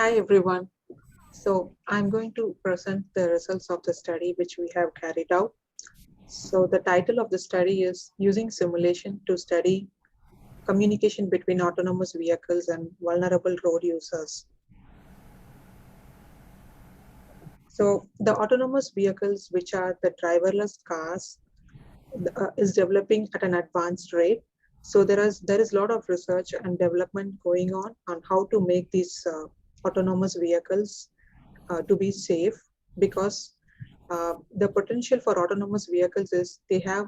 Hi everyone. So I'm going to present the results of the study which we have carried out. So the title of the study is Using Simulation to Study Communication between Autonomous Vehicles and Vulnerable Road Users. So the autonomous vehicles, which are the driverless cars, is developing at an advanced rate. So there is a lot of research and development going on how to make these autonomous vehicles to be safe, because the potential for autonomous vehicles is they have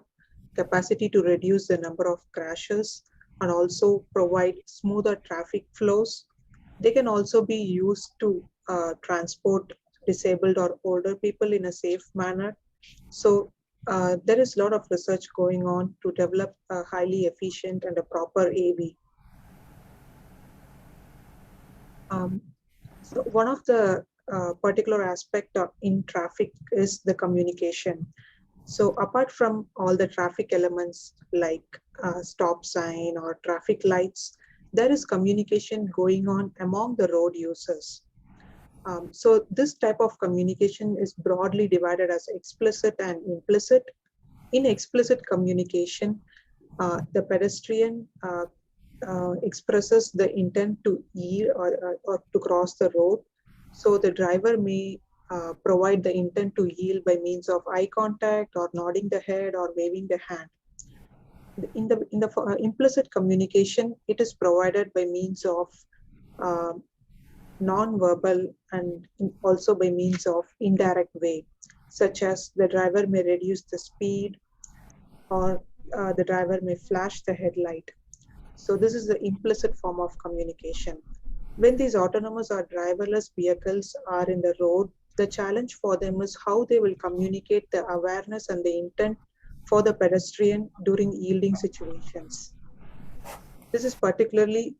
capacity to reduce the number of crashes and also provide smoother traffic flows. They can also be used to transport disabled or older people in a safe manner. So there is a lot of research going on to develop a highly efficient and a proper AV. Um, so one of the particular aspect in traffic is the communication. So apart from all the traffic elements like stop sign or traffic lights, there is communication going on among the road users. So this type of communication is broadly divided as explicit and implicit. In explicit communication, the pedestrian expresses the intent to yield or to cross the road. So the driver may provide the intent to yield by means of eye contact or nodding the head or waving the hand. In the implicit communication, it is provided by means of uh, non-verbal and also by means of indirect way, such as the driver may reduce the speed or the driver may flash the headlight. So this is the implicit form of communication. When these autonomous or driverless vehicles are in the road, the challenge for them is how they will communicate the awareness and the intent for the pedestrian during yielding situations. This is particularly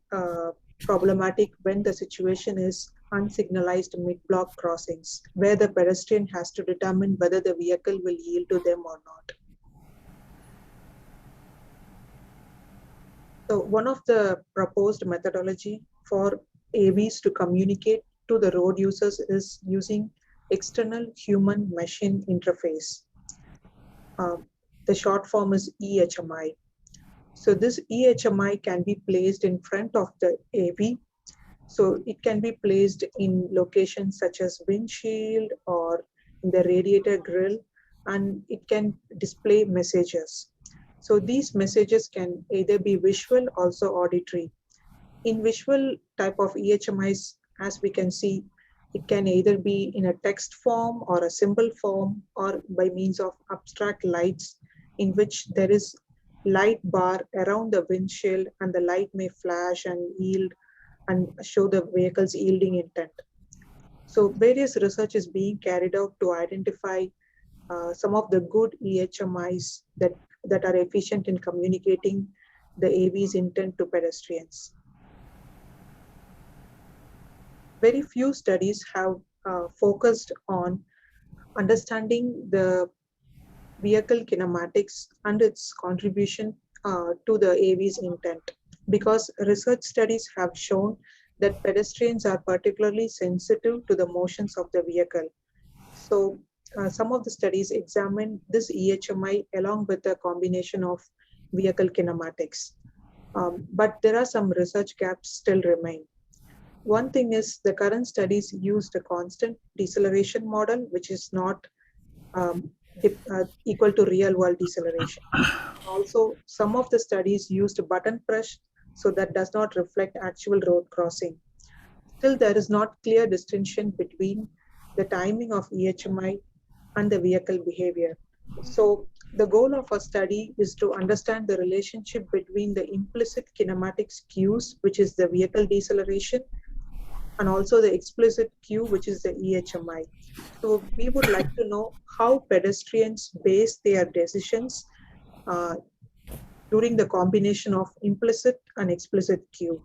problematic when the situation is unsignalized mid-block crossings, where the pedestrian has to determine whether the vehicle will yield to them or not. So one of the proposed methodology for AVs to communicate to the road users is using external human machine interface. The short form is eHMI. So this eHMI can be placed in front of the AV. So it can be placed in locations such as windshield or in the radiator grill, and it can display messages. So these messages can either be visual, also auditory. In visual type of eHMIs, as we can see, it can either be in a text form or a symbol form or by means of abstract lights, in which there is light bar around the windshield and the light may flash and yield and show the vehicle's yielding intent. So various research is being carried out to identify some of the good eHMIs that are efficient in communicating the AV's intent to pedestrians. Very few studies have focused on understanding the vehicle kinematics and its contribution to the AV's intent, because research studies have shown that pedestrians are particularly sensitive to the motions of the vehicle. So some of the studies examine this eHMI along with a combination of vehicle kinematics. But there are some research gaps still remain. One thing is the current studies used a constant deceleration model, which is not um, equal to real world deceleration. Also, some of the studies used button press, so that does not reflect actual road crossing. Still, there is not clear distinction between the timing of eHMI and the vehicle behavior. So the goal of our study is to understand the relationship between the implicit kinematics cues, which is the vehicle deceleration, and also the explicit cue, which is the eHMI. So we would like to know how pedestrians base their decisions uh, during the combination of implicit and explicit cue.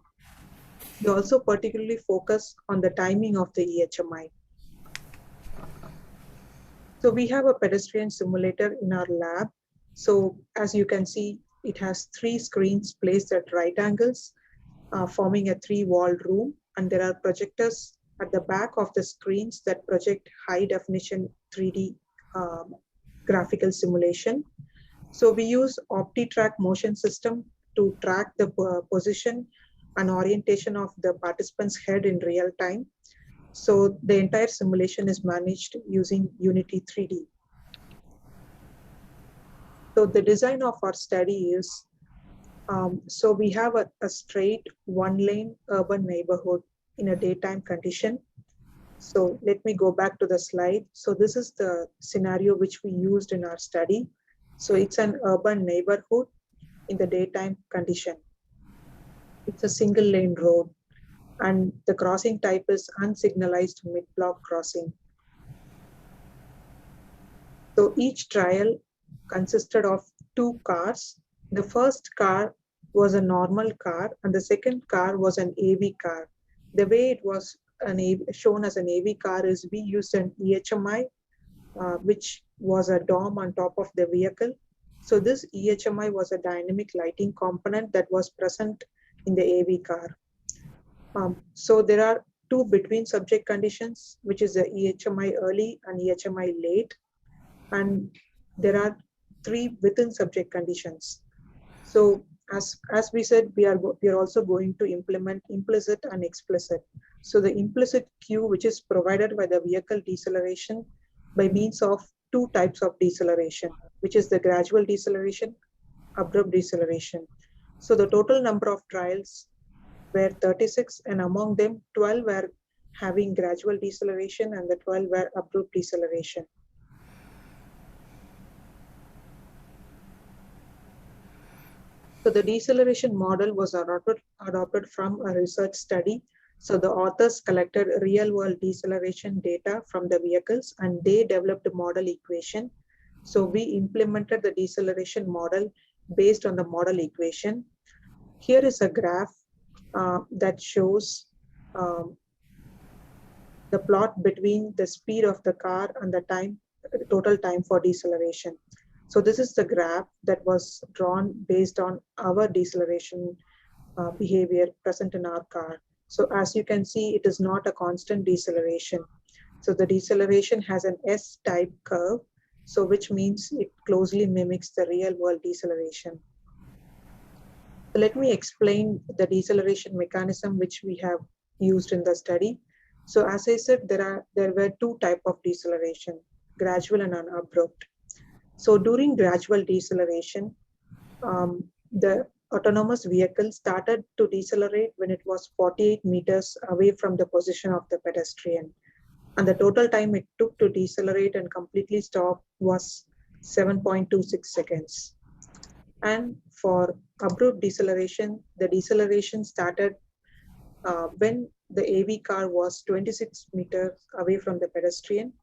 We also particularly focus on the timing of the eHMI. So we have a pedestrian simulator in our lab. So as you can see, it has 3 screens placed at right angles, forming a 3-walled room, and there are projectors at the back of the screens that project high definition 3D graphical simulation. So we use OptiTrack motion system to track the position and orientation of the participant's head in real time. So the entire simulation is managed using Unity 3D. So the design of our study is, so we have a straight one-lane urban neighborhood in a daytime condition. So let me go back to the slide. So this is the scenario which we used in our study. So it's an urban neighborhood in the daytime condition. It's a single lane road and the crossing type is unsignalized midblock crossing. So each trial consisted of two cars. The first car was a normal car and the second car was an AV car. The way it was shown as an AV car is we used an eHMI, which was a dome on top of the vehicle. So this eHMI was a dynamic lighting component that was present in the AV car. So there are two between subject conditions, which is the eHMI early and eHMI late. And there are three within subject conditions. So as we said, we are also going to implement implicit and explicit. So the implicit cue, which is provided by the vehicle deceleration by means of two types of deceleration, which is the gradual deceleration, abrupt deceleration. So the total number of trials were 36, and among them 12 were having gradual deceleration and the 12 were abrupt deceleration. So the deceleration model was adopted from a research study. So the authors collected real-world deceleration data from the vehicles and they developed a model equation. So we implemented the deceleration model based on the model equation. Here is a graph that shows the plot between the speed of the car and the total time for deceleration. So this is the graph that was drawn based on our deceleration behavior present in our car. So as you can see, it is not a constant deceleration. So the deceleration has an S-type curve, so which means it closely mimics the real world deceleration. So let me explain the deceleration mechanism which we have used in the study. So as I said, there were two types of deceleration, gradual and abrupt. So during gradual deceleration, the autonomous vehicle started to decelerate when it was 48 meters away from the position of the pedestrian. And the total time it took to decelerate and completely stop was 7.26 seconds. And for abrupt deceleration, the deceleration started when the AV car was 26 meters away from the pedestrian.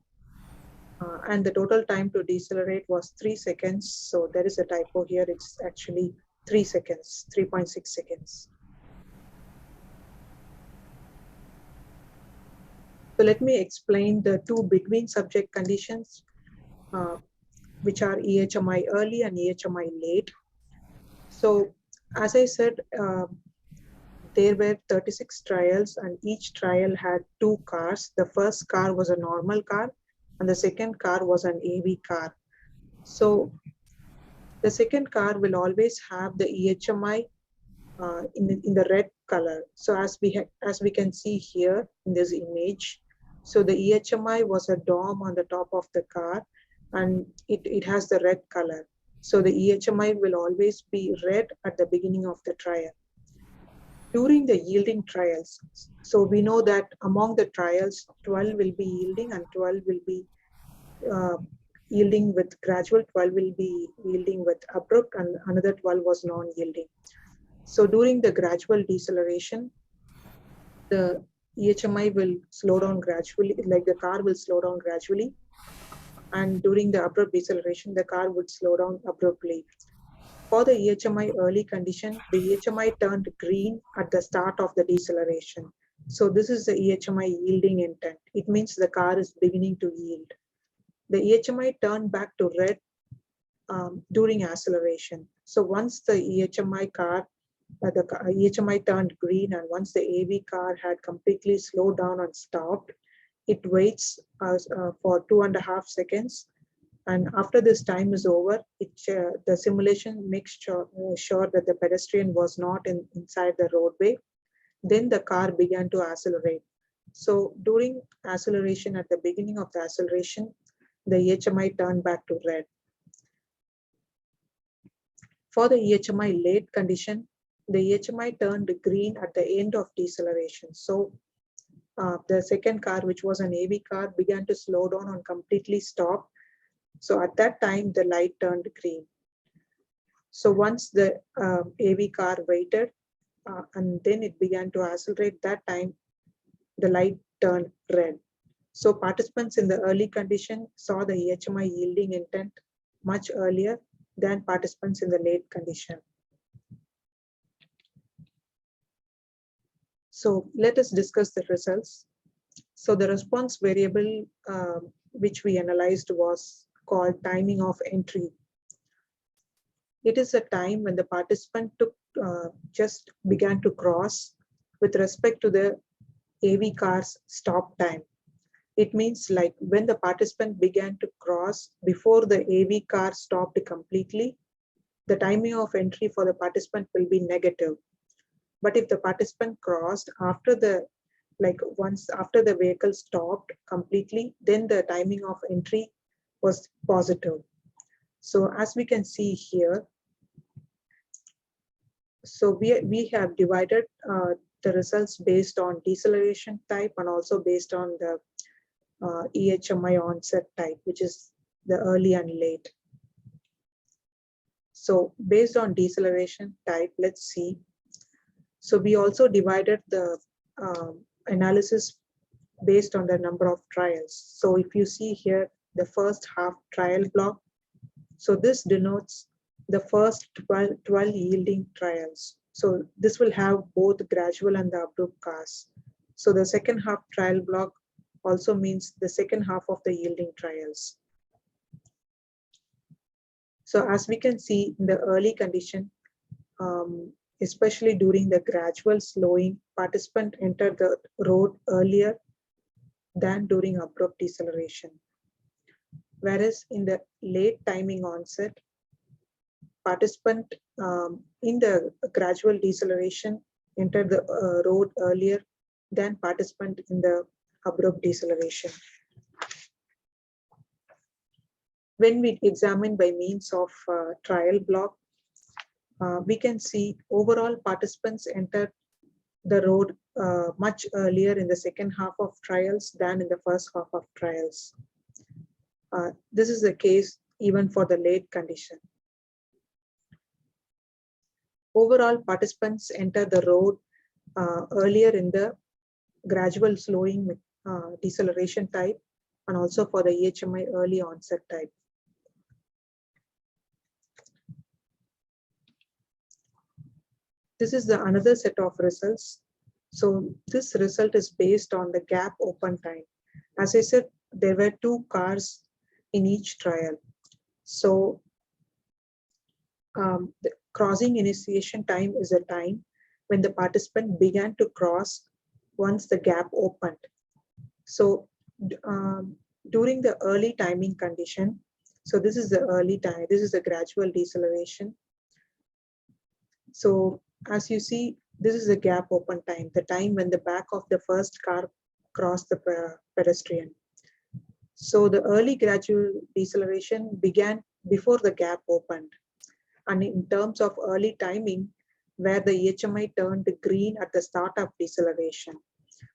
And the total time to decelerate was 3 seconds. So there is a typo here. It's actually 3 seconds, 3.6 seconds. So let me explain the two between subject conditions, which are eHMI early and eHMI late. So as I said, there were 36 trials and each trial had two cars. The first car was a normal car and the second car was an AV car. So the second car will always have the eHMI in the red color. So as we can see here in this image, so the eHMI was a dome on the top of the car and it has the red color. So the eHMI will always be red at the beginning of the trial. During the yielding trials, so we know that among the trials, 12 will be yielding and 12 will be yielding with gradual, 12 will be yielding with abrupt, and another 12 was non-yielding. So during the gradual deceleration, the eHMI will slow down gradually, like the car will slow down gradually. And during the abrupt deceleration, the car would slow down abruptly. For the eHMI early condition, the eHMI turned green at the start of the deceleration. So this is the eHMI yielding intent. It means the car is beginning to yield. The eHMI turned back to red during acceleration. So once the eHMI car The eHMI turned green, and once the AV car had completely slowed down and stopped, it waits for 2.5 seconds. And after this time is over, the simulation makes sure that the pedestrian was not inside the roadway. Then the car began to accelerate. So during acceleration, at the beginning of the acceleration, the eHMI turned back to red. For the eHMI late condition, the eHMI turned green at the end of deceleration. So the second car, which was an AV car, began to slow down and completely stop. So at that time, the light turned green. So once the AV car waited and then it began to accelerate, that time the light turned red. So participants in the early condition saw the eHMI yielding intent much earlier than participants in the late condition. So let us discuss the results. So the response variable which we analyzed was called timing of entry. It is a time when the participant just began to cross with respect to the AV car's stop time. It means like when the participant began to cross before the AV car stopped completely, the timing of entry for the participant will be negative. But if the participant crossed after once after the vehicle stopped completely, then the timing of entry was positive. So as we can see here, so we have divided the results based on deceleration type and also based on the eHMI onset type, which is the early and late. So based on deceleration type, let's see. So we also divided the analysis based on the number of trials. So if you see here, the first half trial block, so this denotes the first 12 yielding trials. So this will have both gradual and the abrupt cars. So the second half trial block also means the second half of the yielding trials. So as we can see in the early condition, especially during the gradual slowing, participant entered the road earlier than during abrupt deceleration. Whereas in the late timing onset, participant in the gradual deceleration entered the road earlier than participant in the abrupt deceleration. When we examine by means of trial block, we can see overall participants entered the road much earlier in the second half of trials than in the first half of trials. This is the case even for the late condition. Overall, participants enter the road earlier in the gradual slowing deceleration type and also for the eHMI early onset type. This is the another set of results. So this result is based on the gap open time. As I said, there were 2 cars in each trial. So the crossing initiation time is a time when the participant began to cross once the gap opened. So during the early timing condition, so this is the early time, this is the gradual deceleration. So as you see, this is the gap open time, the time when the back of the first car crossed the pedestrian. So the early gradual deceleration began before the gap opened. And in terms of early timing, where the eHMI turned green at the start of deceleration.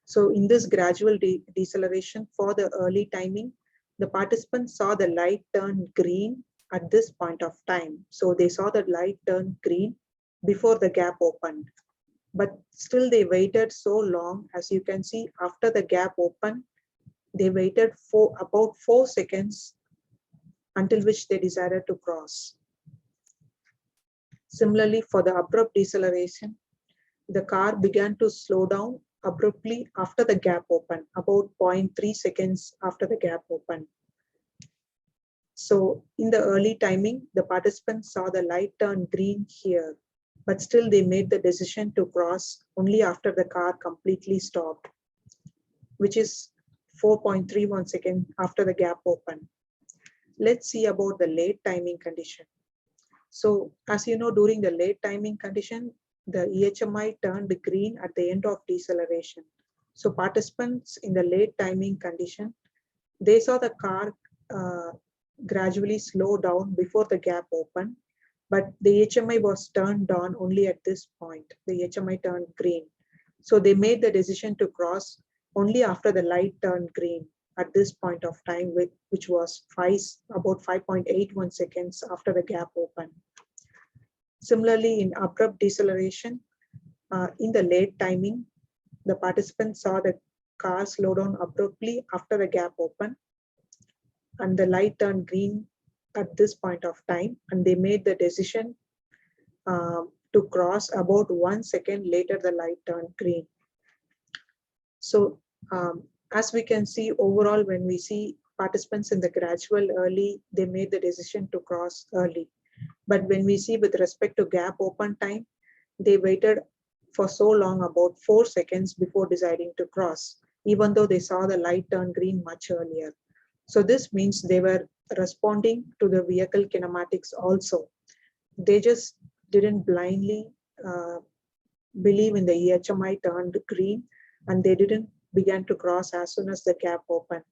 So in this gradual deceleration for the early timing, the participants saw the light turn green at this point of time. So they saw the light turn green before the gap opened. But still they waited so long, as you can see, after the gap opened, they waited for about 4 seconds until which they decided to cross. Similarly, for the abrupt deceleration, the car began to slow down abruptly after the gap opened, about 0.3 seconds after the gap opened. So in the early timing, the participants saw the light turn green here, but still they made the decision to cross only after the car completely stopped, which is 4.31 seconds after the gap opened. Let's see about the late timing condition. So as you know, during the late timing condition, the eHMI turned green at the end of deceleration. So participants in the late timing condition, they saw the car gradually slow down before the gap opened, but the HMI was turned on only at this point. The HMI turned green. So they made the decision to cross only after the light turned green at this point of time, which was about 5.81 seconds after the gap opened. Similarly, in abrupt deceleration, in the late timing, the participants saw the car slow down abruptly after the gap opened, and the light turned green at this point of time, and they made the decision to cross about 1 second later the light turned green. So as we can see overall, when we see participants in the gradual early, they made the decision to cross early. But when we see with respect to gap open time, they waited for so long, about 4 seconds before deciding to cross, even though they saw the light turn green much earlier. So this means they were responding to the vehicle kinematics also. They just didn't blindly believe in the eHMI turned green, and they didn't begin to cross as soon as the gap opened.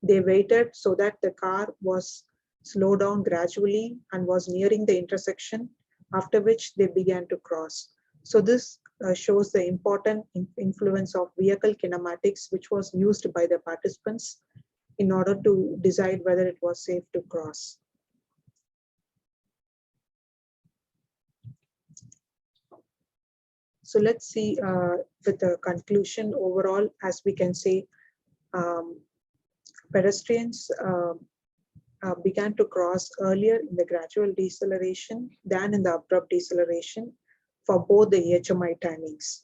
They waited so that the car was slowed down gradually and was nearing the intersection, after which they began to cross. So this shows the important influence of vehicle kinematics, which was used by the participants in order to decide whether it was safe to cross. So let's see with the conclusion overall, as we can say, pedestrians began to cross earlier in the gradual deceleration than in the abrupt deceleration for both the eHMI timings.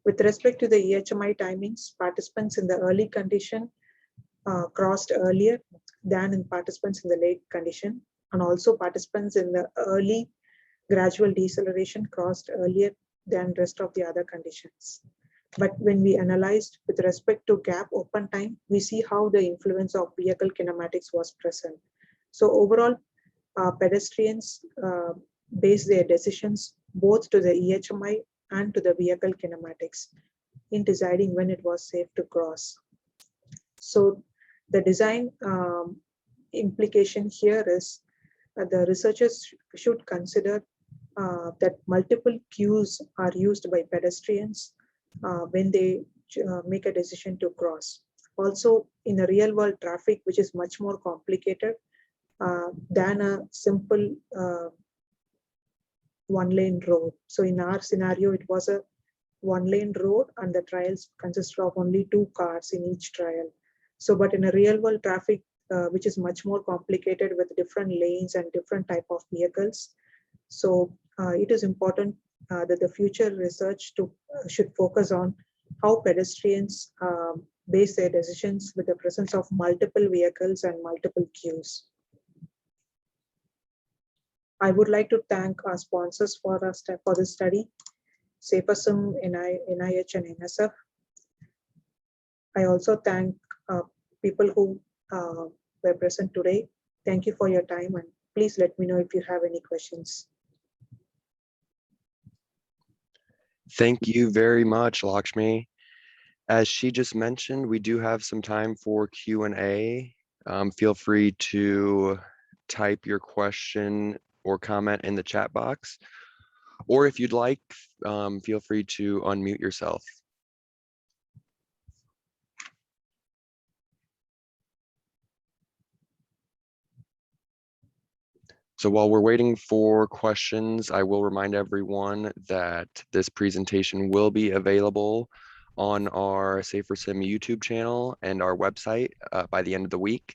With respect to the eHMI timings, participants in the early condition crossed earlier than in participants in the late condition, and also participants in the early gradual deceleration crossed earlier than rest of the other conditions. But when we analyzed with respect to gap open time, we see how the influence of vehicle kinematics was present. So overall, pedestrians base their decisions both to the eHMI and to the vehicle kinematics in deciding when it was safe to cross. So the design implication here is the researchers should consider that multiple cues are used by pedestrians when they make a decision to cross. Also, in a real world traffic, which is much more complicated than a simple one-lane road. So in our scenario, it was a one-lane road, and the trials consisted of only 2 cars in each trial. So, but in a real world traffic, which is much more complicated with different lanes and different type of vehicles. So it is important that the future research should focus on how pedestrians base their decisions with the presence of multiple vehicles and multiple queues. I would like to thank our sponsors for this study, SAFERSIM, NIH, and NSF. I also thank people who were present today. Thank you for your time, and please let me know if you have any questions. Thank you very much, Lakshmi. As she just mentioned, we do have some time for Q&A. Feel free to type your question or comment in the chat box, or if you'd like, feel free to unmute yourself. So while we're waiting for questions, I will remind everyone that this presentation will be available on our SAFERSIM YouTube channel and our website by the end of the week.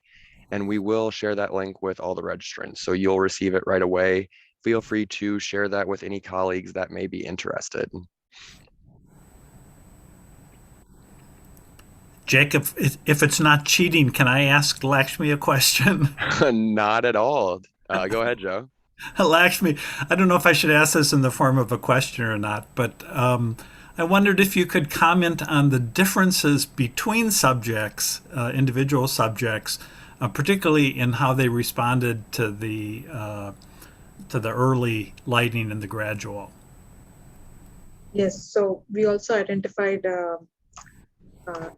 And we will share that link with all the registrants. So you'll receive it right away. Feel free to share that with any colleagues that may be interested. Jake, if it's not cheating, can I ask Lakshmi a question? Not at all. Go ahead, Joe. Lakshmi, I don't know if I should ask this in the form of a question or not, but I wondered if you could comment on the differences between subjects, individual subjects, particularly in how they responded to the early lighting and the gradual. Yes, so we also identified uh, a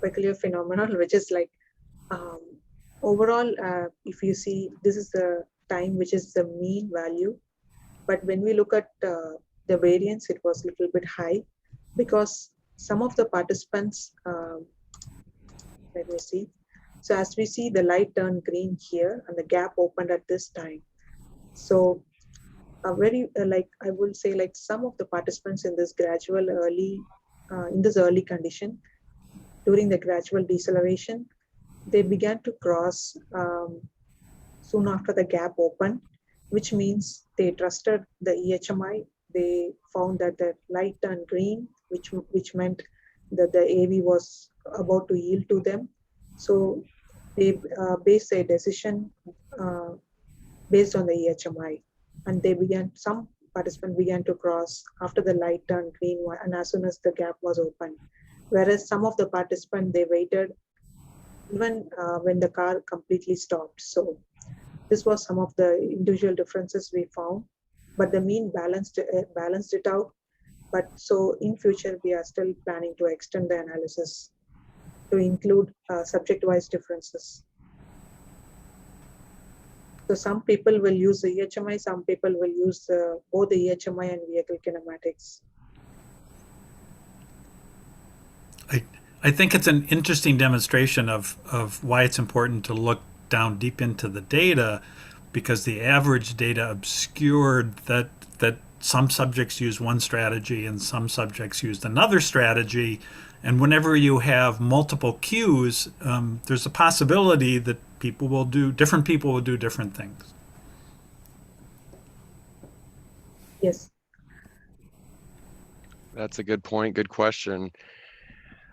peculiar phenomenon, which is like um, overall, if you see, this is the time which is the mean value. But when we look at the variance, it was a little bit high because some of the participants, let me see. So as we see, the light turned green here and the gap opened at this time. So a very like I will say like some of the participants in this gradual early in this early condition during the gradual deceleration, they began to cross soon after the gap opened, which means they trusted the eHMI. They found that the light turned green, which meant that the AV was about to yield to them. So they based their decision uh, based on the eHMI, and some participants began to cross after the light turned green and as soon as the gap was open. Whereas some of the participants they waited even when the car completely stopped. So this was some of the individual differences we found, but the mean balanced it out. But so in future, we are still planning to extend the analysis to include subject-wise differences. So some people will use the eHMI, some people will use both the eHMI and vehicle kinematics. I, I think it's an interesting demonstration of why it's important to look down deep into the data because the average data obscured that some subjects used one strategy and some subjects used another strategy. And whenever you have multiple cues, there's a possibility that different people will do different things. Yes. That's a good point. Good question.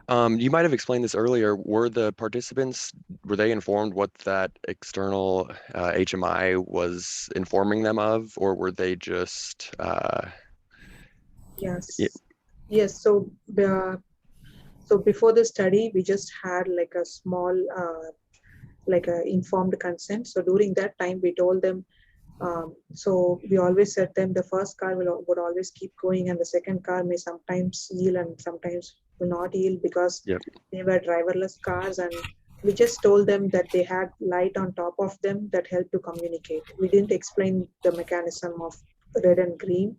You might have explained this earlier. Were the participants, were they informed what that external HMI was informing them of, or were they just, Yes. Yes. So before the study, we just had like a small like a informed consent. So during that time, we told them. So we always said them the first car would always keep going, and the second car may sometimes yield and sometimes will not yield because yep. they were driverless cars. And we just told them that they had light on top of them that helped to communicate. We didn't explain the mechanism of red and green.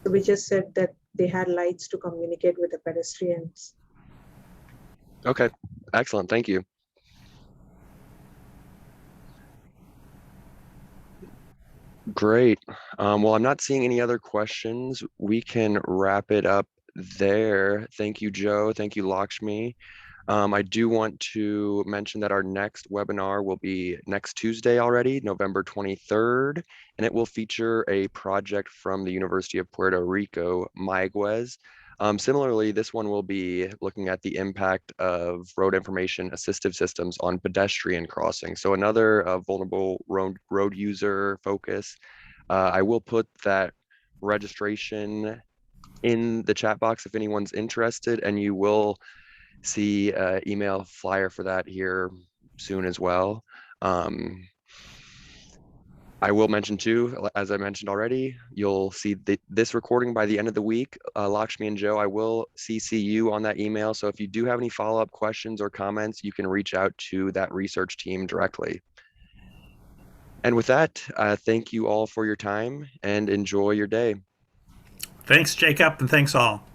So we just said that they had lights to communicate with the pedestrians. Okay, excellent. Thank you. Great. Well, I'm not seeing any other questions. We can wrap it up there. Thank you, Joe. Thank you, Lakshmi. I do want to mention that our next webinar will be next Tuesday already, November 23rd, and it will feature a project from the University of Puerto Rico, Mayaguez. Similarly, this one will be looking at the impact of road information assistive systems on pedestrian crossing. So another vulnerable road user focus. I will put that registration in the chat box if anyone's interested, and you will see email flyer for that here soon as well. I will mention too, as I mentioned already, you'll see this recording by the end of the week. Lakshmi and Joe, I will CC you on that email. So if you do have any follow-up questions or comments, you can reach out to that research team directly. And with that, thank you all for your time and enjoy your day. Thanks, Jacob, and thanks all.